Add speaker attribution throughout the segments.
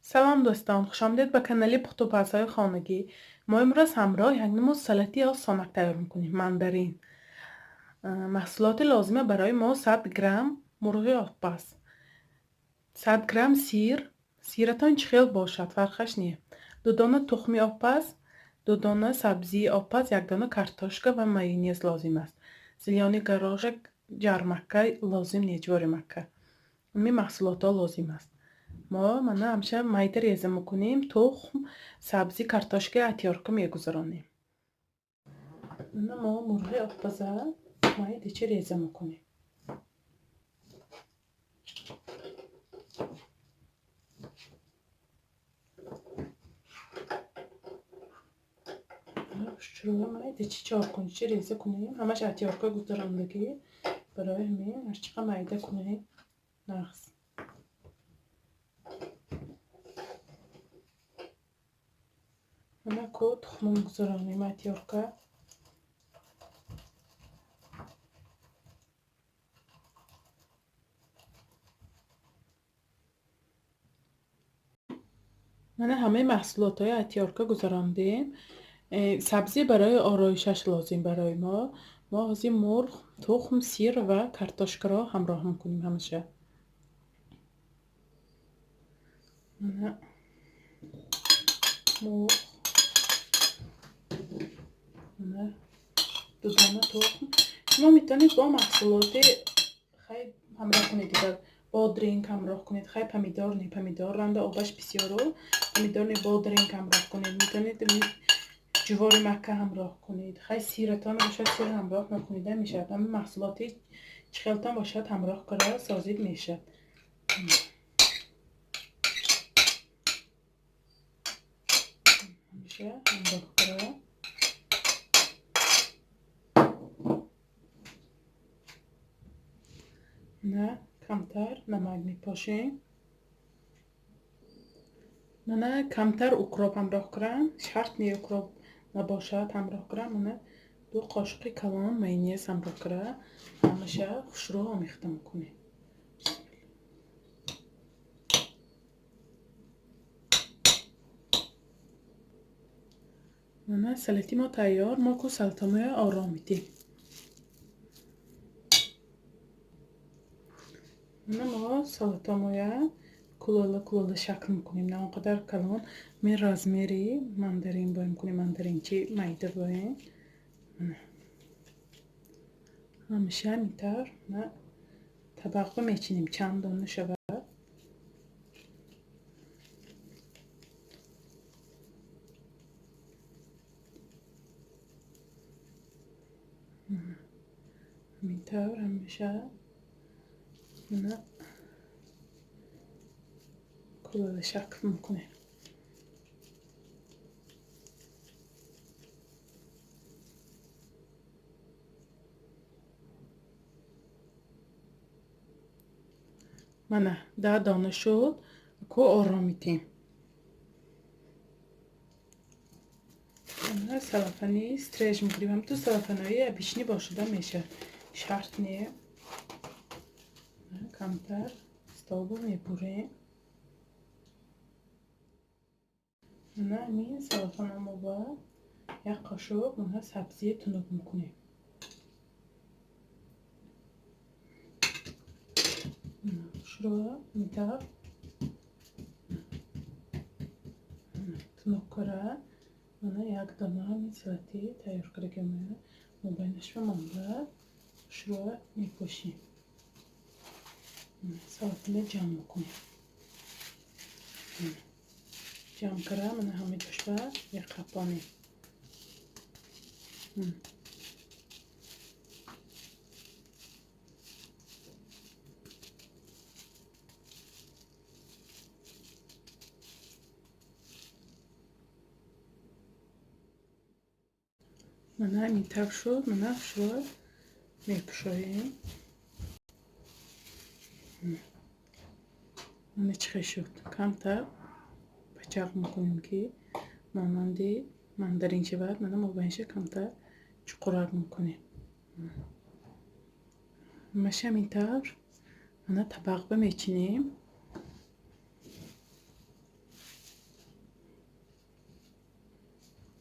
Speaker 1: سلام دوستان، خوش آمدید به کانال پختوپزهای خانگی. ما امروز همراه یک نمود سلطه یا سانک تیار میکنیم. ماندارین. محصولات لازمه برای ما 100 گرم مرغ آبپز، 100 گرم سیرتان چخیل باشد، فرقش نیه. 2 دانه تخم آبپز، 2 دانه سبزی آبپز، 1 دانه کартошка و مایونز لازم است. زلیانی گاراژ جارمکه لازم نیه، جوری مکه. می محصولات لازم است. ما همیشه майда реза میکنیم. تخم، سبزی، کартошка атёрка میگذرانیم. ما مرغ آبپزه майда реза میکنیم. شروع майда چهارکنیچه реза کنیم. همش атёрка گذراندگی برای همین هرچقدر майда کنیم نقص. کو تخم میگذرانیم атёрка. همه محصولات های атёрка گذراندیم. سبزی برای آرایشش لازم برای ما از این مرغ، تخم، سیر و کартошка را همراه میکنیم همیشه. مرغ، 2 دانه تخم. شما میتونید با محصولات خیلی همراه کنید. دیگر بادرینگ همراه کنید. خیلی پمیدار رنده آبش بسیار. پمیدار بادرینگ همراه کنید. میتونید جوار مکه همراه کنید. خیلی سیرتان باشد، سیر همراه نکنید میشه. همه محصولاتی چخلتان باشد همراه کرده سازید میشه. میشه همراه کرده. نه کمتر نمک میپاشیم. من کمتر اکروب همراه کنم. شرط نی اکروب نباشد همراه کنم. من 2 قاشق کلان مایونز همراه کنم. همیشه خوشرو آمیخته میکنیم. من سلطه ما تیار. ما کو سلطه آرام میدیم. ما سلطه ما کلوله شکل میکنیم. نه اونقدر کلان. می رزمری ماندارین بایم کنیم. ماندارینچی майда بایم. همیشه میتر. نه طبقه میچینیم چند دانه شود. میتر همیشه. نه کلوله شکل میکنیم. من 10 دانه شد. کو آرام میدیم. سلافانی استرچ میکنیم. هم تو سلافانایی بیشنی باشده میشه. شرط نیه. کمتر استابو میبوریم. نه می سلافانمو با 1 قاشق سبزی تنوب میکنیم. شروع میتر تنوب کره. من 1 دانه همین سلطه تیار کرده مبینش و مانده. شروع میپوشیم. سلطه جمع میکنیم. جمع کرده من همه داشته 1 قپانی. من همین تر شد. من شروع میپوشایم. من چخه شد. کمتر بچاق میکنیم که مانندی ماندارین شود. من مبینش کمتر چقرار میکنیم. مشه همین تر. من طبق میچینیم.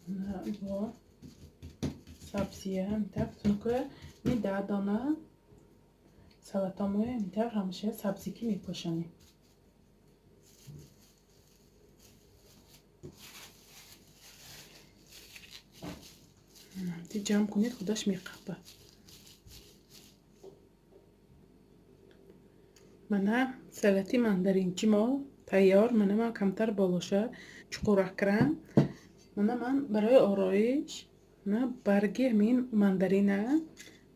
Speaker 1: با سبزیه میتونم چون می 10 دانه سلطامو میتونم همیشه سبزی کی میپوشنیم دی جمع کنید خودش میقبه منه سلطی ماندارینچی ما تیار منه ما کمتر بالاشه چقورک کرم من برای آرایش من برگی همین ماندارینه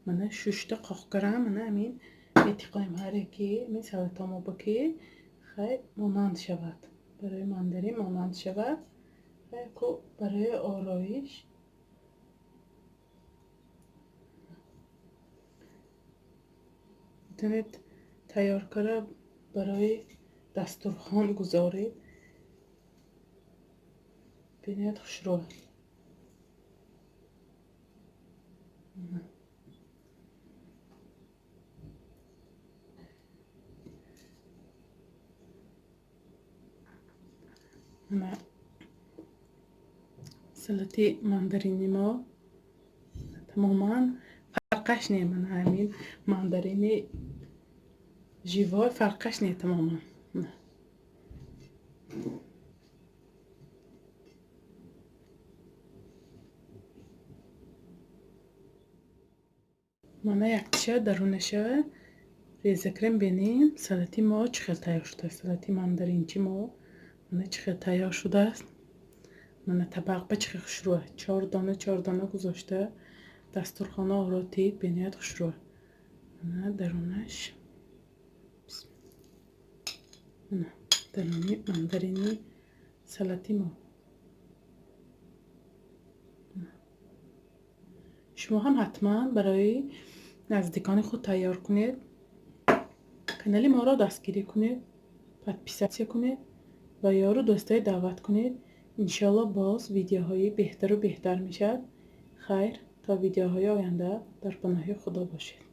Speaker 1: من ششتا قاق کرم من همین اتقایم هره که می سلطامو بکی خیلی مانند شود برای ماندارین مانند شود خیلی برای آرایش میتونید تیار کرده برای دسترخوان گذارید بینید خوشرو من سلطه ماندارینی ما تماما فرقش نیه من همین ماندارینی جیوار فرقش نیه تماما من یک تیشه درونشه ریزه کریم بینیم سلطه ما چخیل تیار شده سلطه ماندارینچی ما من چخیل تیار شده است من طبق به چخیل خوشروه 4 دانه گذاشته دسترخانه آراتید بینید خوشروه من درونش من درونی ماندارینی سلطه ما شما هم حتما برای نزدیکان خود تیار کنید کانال ما را دستگیری کنید پادپیساتسیا کنید و یارو دوستای دعوت کنید انشالله باز ویدیوهای بهتر و بهتر میشد خیر تا ویدیوهای آینده در پناه خدا باشید